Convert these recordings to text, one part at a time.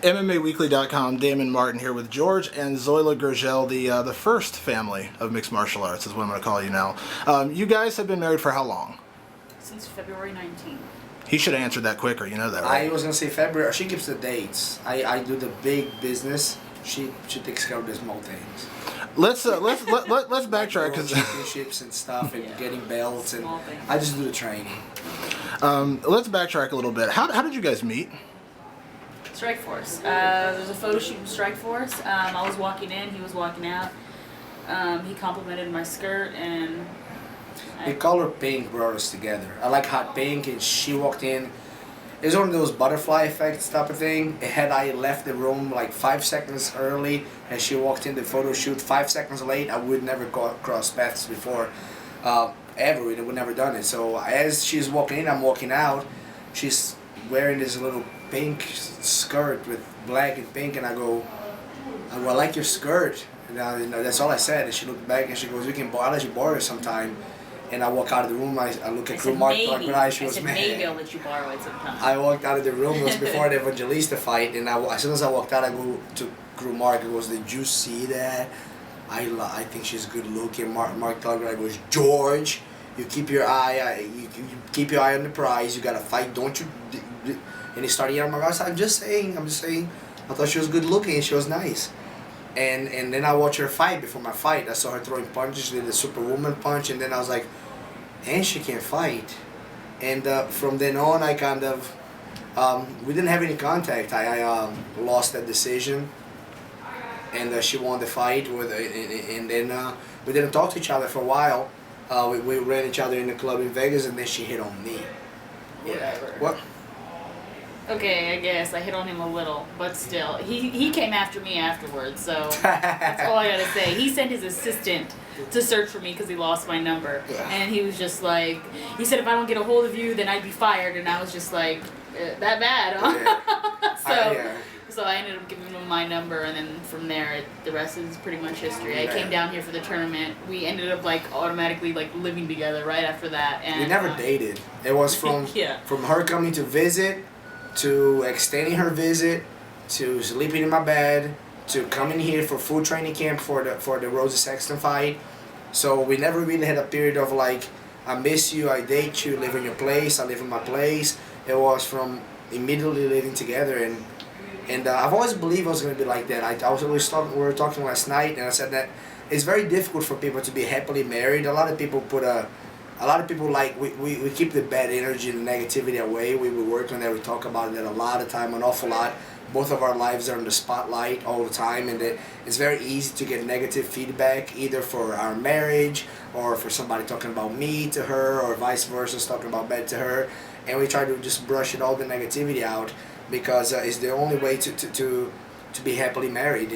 MMAWeekly.com, Damon Martin here with Jorge and Zoila Gurgel, the first family of mixed martial arts is what I'm going to call you now. You guys have been married for how long? Since February 19th. He should have answered that quicker, you know that, right? I was going to say February. She gives the dates. I do the big business. She takes care of the small things. Let's backtrack because championships and stuff and getting belts and I just do the training. Let's backtrack a little bit. How did you guys meet? Strikeforce. There was a photo shoot in Strikeforce. I was walking in, he was walking out. He complimented my skirt and The color pink brought us together. I like hot pink and she walked in. It was one of those butterfly effects type of thing. Had I left the room like 5 seconds early and she walked in the photo shoot 5 seconds late, I would never cross paths before. Ever. We would never done it. So as she's walking in, I'm walking out. She's wearing this little pink skirt with black and pink, and I go, I like your skirt. And that's all I said. And she looked back and she goes, I'll let you borrow it sometime. And I walk out of the room. I look at Mark. She was mad. Maybe I'll let you borrow it sometime. I walked out of the room. It was before the Evangelista fight, and as soon as I walked out, I go to Mark. He goes, "Did you see that? I think she's good looking." Mark Tugger goes, "George, you keep your eye. You keep your eye on the prize. You gotta fight, don't you?" And he started yelling at my guys. I'm just saying. I thought she was good looking. She was nice. And then I watched her fight. Before my fight, I saw her throwing punches. She did the Superwoman punch, and then I was like, and she can fight. And from then on, I kind of, we didn't have any contact. I lost that decision, and she won the fight. And then we didn't talk to each other for a while. We ran each other in the club in Vegas, and then she hit on me. Whatever. What? Okay, I guess I hit on him a little, but still, he came after me afterwards, so that's all I gotta say. He sent his assistant to search for me because he lost my number, and he was just like, he said if I don't get a hold of you, then I'd be fired, and I was just like, that bad, huh? Yeah. So I ended up giving him my number, and then from there, the rest is pretty much history. I came down here for the tournament. We ended up automatically living together right after that. And we never dated. It was from her coming to visit, to extending her visit, to sleeping in my bed, to coming here for full training camp for the Rosa Sexton fight. So we never really had a period of I miss you, I date you, live in your place, I live in my place. It was from immediately living together, and I've always believed I was going to be like that. We were talking last night, and I said that it's very difficult for people to be happily married. A lot of people we keep the bad energy and the negativity away. We work on that. We talk about it a lot of time, an awful lot. Both of our lives are in the spotlight all the time, and it's very easy to get negative feedback either for our marriage or for somebody talking about me to her or vice versa, talking about bad to her. And we try to just brush all the negativity out because it's the only way to be happily married.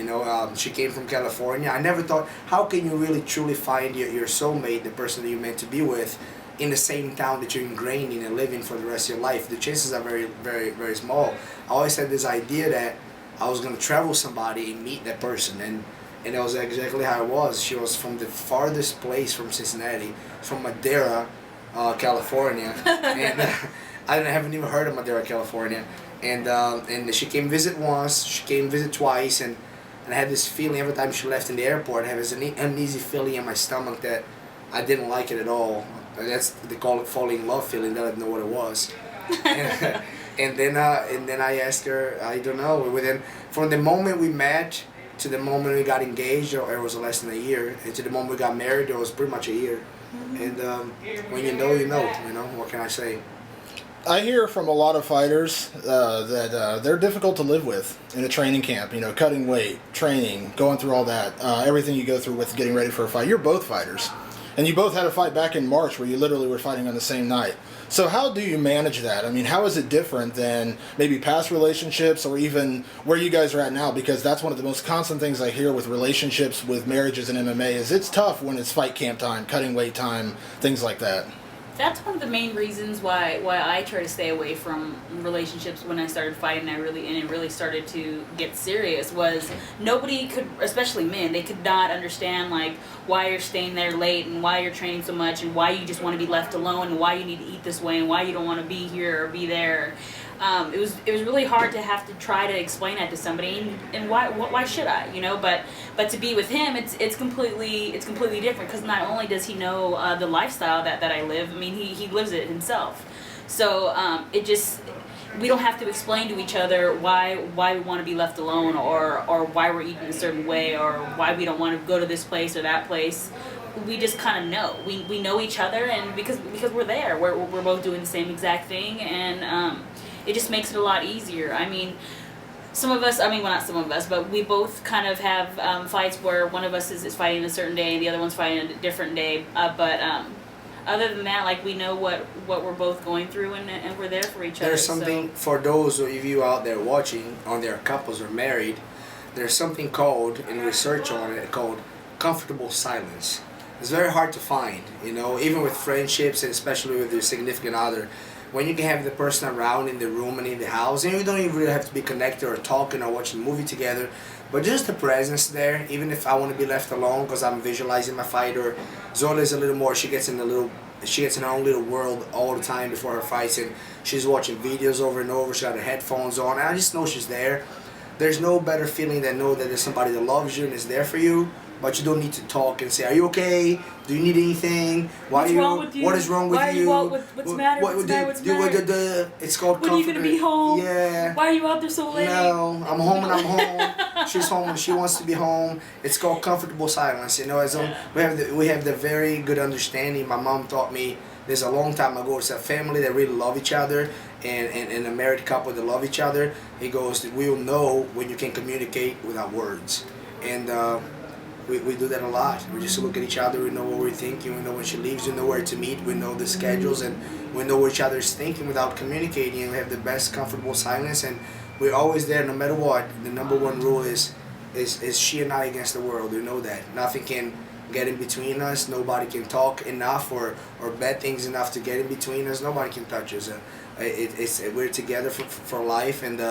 She came from California. I never thought, how can you really truly find your soulmate, the person that you're meant to be with, in the same town that you're ingrained in and living for the rest of your life? The chances are very, very, very small. I always had this idea that I was going to travel somebody and meet that person, and that was exactly how it was. She was from the farthest place from Cincinnati, from Madera, California, and I haven't even heard of Madera, California. And she came visit once, she came visit twice, and I had this feeling every time she left in the airport. I had this uneasy feeling in my stomach that I didn't like it at all. They call it falling in love feeling. That I didn't know what it was. and then I asked her, I don't know. From the moment we met to the moment we got engaged, it was less than a year. And to the moment we got married, it was pretty much a year. And when you know, you know. What can I say? I hear from a lot of fighters that they're difficult to live with in a training camp. Cutting weight, training, going through all that, everything you go through with getting ready for a fight. You're both fighters, and you both had a fight back in March where you literally were fighting on the same night. So how do you manage that? I mean, how is it different than maybe past relationships or even where you guys are at now? Because that's one of the most constant things I hear with relationships, with marriages in MMA, is it's tough when it's fight camp time, cutting weight time, things like that. That's one of the main reasons why I try to stay away from relationships when I started fighting. It really started to get serious. Was nobody could, especially men, they could not understand why you're staying there late and why you're training so much and why you just want to be left alone and why you need to eat this way and why you don't want to be here or be there. it was really hard to have to try to explain that to somebody, and why should I, you know? But to be with him, it's completely different, because not only does he know the lifestyle that I live, I mean, he lives it himself. So we don't have to explain to each other why we want to be left alone, or why we're eating a certain way, or why we don't want to go to this place or that place. We just kind of know. We know each other, and because we're there, we're both doing the same exact thing, and it just makes it a lot easier. I mean, not some of us, but we both kind of have fights where one of us is fighting a certain day and the other one's fighting a different day. But other than that, like, we know what we're both going through, and we're there for each other. There's something, for those of you out there watching, on their couples or married, there's something called, in research on it, called comfortable silence. It's very hard to find, you know, even with friendships, and especially with your significant other. When you can have the person around in the room and in the house, and you don't even really have to be connected or talking or watching a movie together, but just the presence there. Even if I want to be left alone because I'm visualizing my fight, or Zoila is a little more, she gets in her own little world all the time before her fights, and she's watching videos over and over. She got her headphones on, and I just know she's there. There's no better feeling than know that there's somebody that loves you and is there for you. But you don't need to talk and say, "Are you okay? Do you need anything? What's wrong with you? What is wrong with you? What's the matter? What's the matter? It's called When are you gonna be home? Yeah. Why are you out there so late? No, I'm home and I'm home. She's home and she wants to be home. It's called comfortable silence. You know, we have the very good understanding. My mom taught me this a long time ago. It's a family that really love each other, and a married couple that love each other. He goes, we'll know when you can communicate without words, and. We do that a lot. We just look at each other, we know what we're thinking, we know when she leaves, we know where to meet, we know the schedules, and we know what each other is thinking without communicating, and we have the best comfortable silence, and we're always there no matter what. The number one rule is she and I against the world. We know that. Nothing can get in between us, nobody can talk enough or bad things enough to get in between us, nobody can touch us. We're together for life, and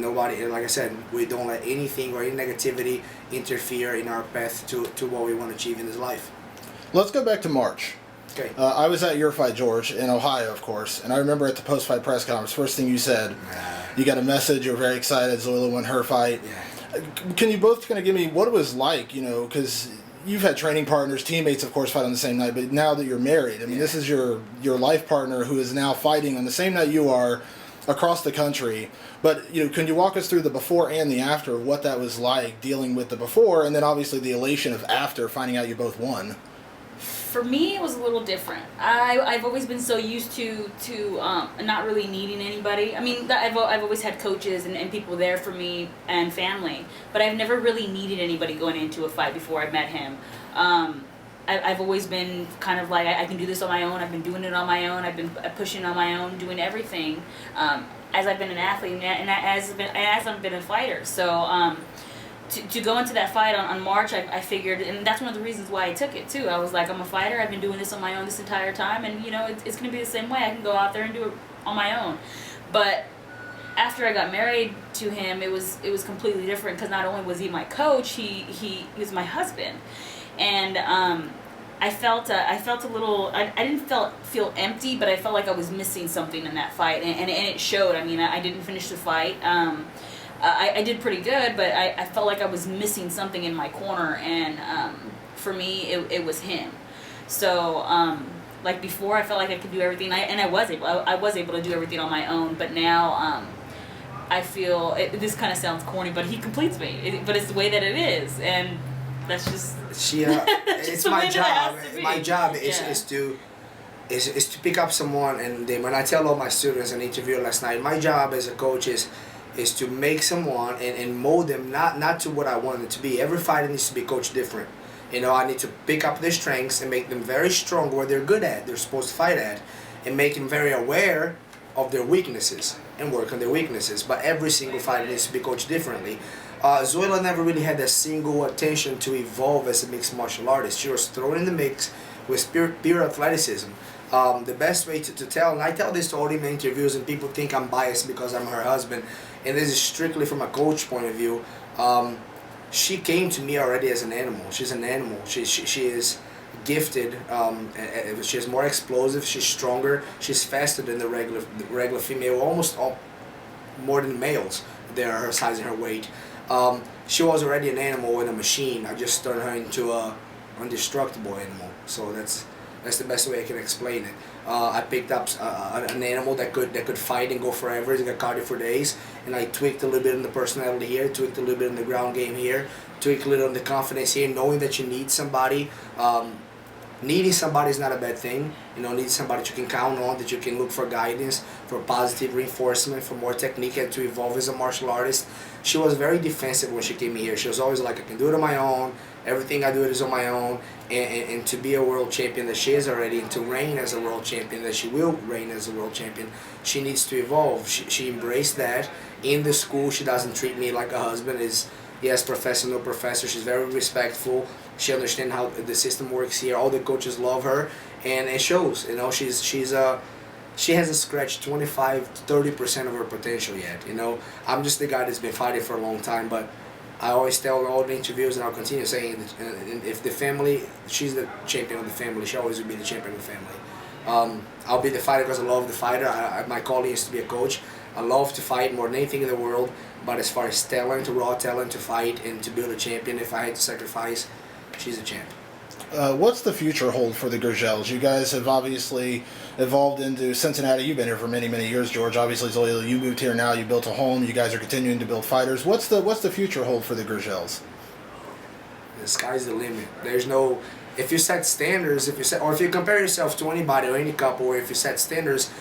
nobody, and like I said, we don't let anything or any negativity interfere in our path to what we want to achieve in this life. Let's go back to March. Okay. I was at your fight, George, in Ohio, of course, and I remember at the post-fight press conference, first thing you said, you got a message, you were very excited, Zoila won her fight. Yeah. Can you both kind of give me what it was like, you know, because you've had training partners, teammates, of course, fight on the same night, but now that you're married, I mean, this is your life partner who is now fighting on the same night you are, across the country. But, you know, can you walk us through the before and the after of what that was like, dealing with the before, and then obviously the elation of after finding out you both won? For me, it was a little different. I've always been so used to not really needing anybody. I mean, I've always had coaches and people there for me and family, but I've never really needed anybody going into a fight before I met him. I've always been kind of like, I can do this on my own. I've been doing it on my own. I've been pushing on my own, doing everything as I've been an athlete and as I've been a fighter. So to go into that fight on March, I figured, and that's one of the reasons why I took it too. I was like, I'm a fighter. I've been doing this on my own this entire time, and you know, it's going to be the same way. I can go out there and do it on my own. But after I got married to him, it was completely different, because not only was he my coach, he was my husband. And I felt a little. I didn't feel empty, but I felt like I was missing something in that fight, and it showed. I mean, I didn't finish the fight. I did pretty good, but I felt like I was missing something in my corner, and for me, it was him. So like before, I felt like I could do everything, I was able to do everything on my own. But now I feel this kind of sounds corny, but he completes me. But it's the way that it is, and that's just. It's my job. My job is to pick up someone, and then when I tell all my students in an interview last night, my job as a coach is to make someone and mold them not to what I want them to be. Every fighter needs to be coached different. You know, I need to pick up their strengths and make them very strong where they're good at, they're supposed to fight at, and make them very aware of their weaknesses and work on their weaknesses. But every single fighter needs to be coached differently. Zoila never really had a single attention to evolve as a mixed martial artist. She was thrown in the mix with pure athleticism. The best way to tell, and I tell this to all in interviews, and people think I'm biased because I'm her husband, and this is strictly from a coach point of view. She came to me already as an animal. She's an animal. She is gifted. She's more explosive. She's stronger. She's faster than the regular female. more than males. They're her size and her weight. She was already an animal and a machine. I just turned her into a indestructible animal. So that's the best way I can explain it. I picked up an animal that could fight and go forever. It got cardio for days, and I tweaked a little bit in the personality here, tweaked a little bit in the ground game here, tweaked a little in the confidence here, knowing that you need somebody. Needing somebody is not a bad thing. You know, needing somebody that you can count on, that you can look for guidance, for positive reinforcement, for more technique, and to evolve as a martial artist. She was very defensive when she came here. She was always like, I can do it on my own. Everything I do is on my own. And to be a world champion that she is already, and to reign as a world champion, that she will reign as a world champion, she needs to evolve. She embraced that. In the school, she doesn't treat me like a husband. Yes, professor, no professor. She's very respectful. She understands how the system works here. All the coaches love her, and it shows. You know, she hasn't scratched 25-30% of her potential yet. You know, I'm just the guy that's been fighting for a long time, but I always tell in all the interviews, and I'll continue saying, that if the family, she's the champion of the family. She always will be the champion of the family. I'll be the fighter because I love the fighter. My calling is to be a coach. I love to fight more than anything in the world, but as far as talent, raw talent to fight and to build a champion, if I had to sacrifice, she's a champ. What's the future hold for the Gurgels? You guys have obviously evolved into Cincinnati. You've been here for many, many years, George. Obviously, Zoila, you moved here now. You built a home. You guys are continuing to build fighters. What's the future hold for the Gurgels? The sky's the limit. There's no... If you set standards, or if you compare yourself to anybody or any couple, or if you set standards,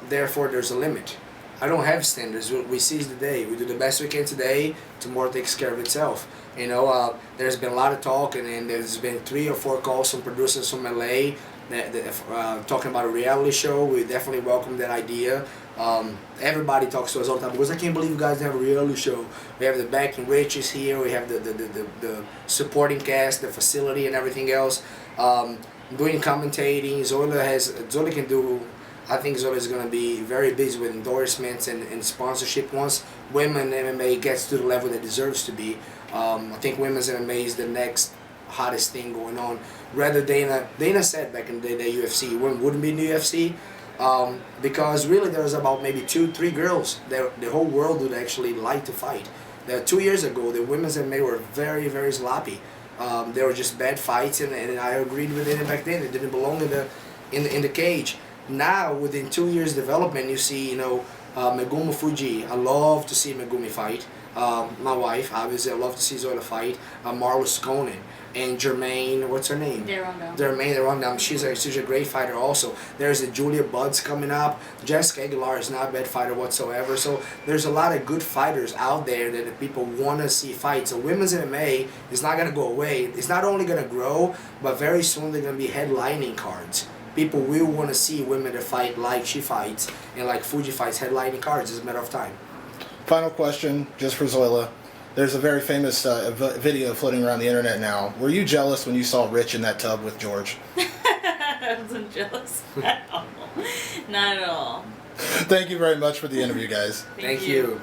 therefore there's a limit. I don't have standards. We seize the day. We do the best we can today. Tomorrow takes care of itself. You know, there's been a lot of talk, and there's been 3 or 4 calls from producers from LA talking about a reality show. We definitely welcome that idea. Everybody talks to us all the time because I can't believe you guys have a reality show. We have the backing riches here. We have the supporting cast, the facility, and everything else. Doing commentating. Zoila can do. I think Zoila is going to be very busy with endorsements and sponsorship once women MMA gets to the level that it deserves to be. I think women's MMA is the next hottest thing going on. Rather, Dana said back in the day that UFC wouldn't be in the UFC because really there was about maybe 2-3 girls that the whole world would actually like to fight. 2 years ago, the women's MMA were very, very sloppy. They were just bad fights, and I agreed with it back then. It didn't belong in the cage. Now, within 2 years development, you see, Megumi Fuji. I love to see Megumi fight. My wife, obviously, I love to see Zoila fight. Marla Skonen. And Jermaine, what's her name? Jermaine. She's a great fighter also. There's a Julia Buds coming up. Jessica Aguilar is not a bad fighter whatsoever. So there's a lot of good fighters out there that people want to see fight. So women's MMA is not going to go away. It's not only going to grow, but very soon they're going to be headlining cards. People will want to see women that fight like she fights and like Fuji fights, headlining cards. It's a matter of time. Final question, just for Zoila. There's a very famous video floating around the internet now. Were you jealous when you saw Rich in that tub with George? I wasn't jealous at all. Not at all. Thank you very much for the interview, guys. Thank you.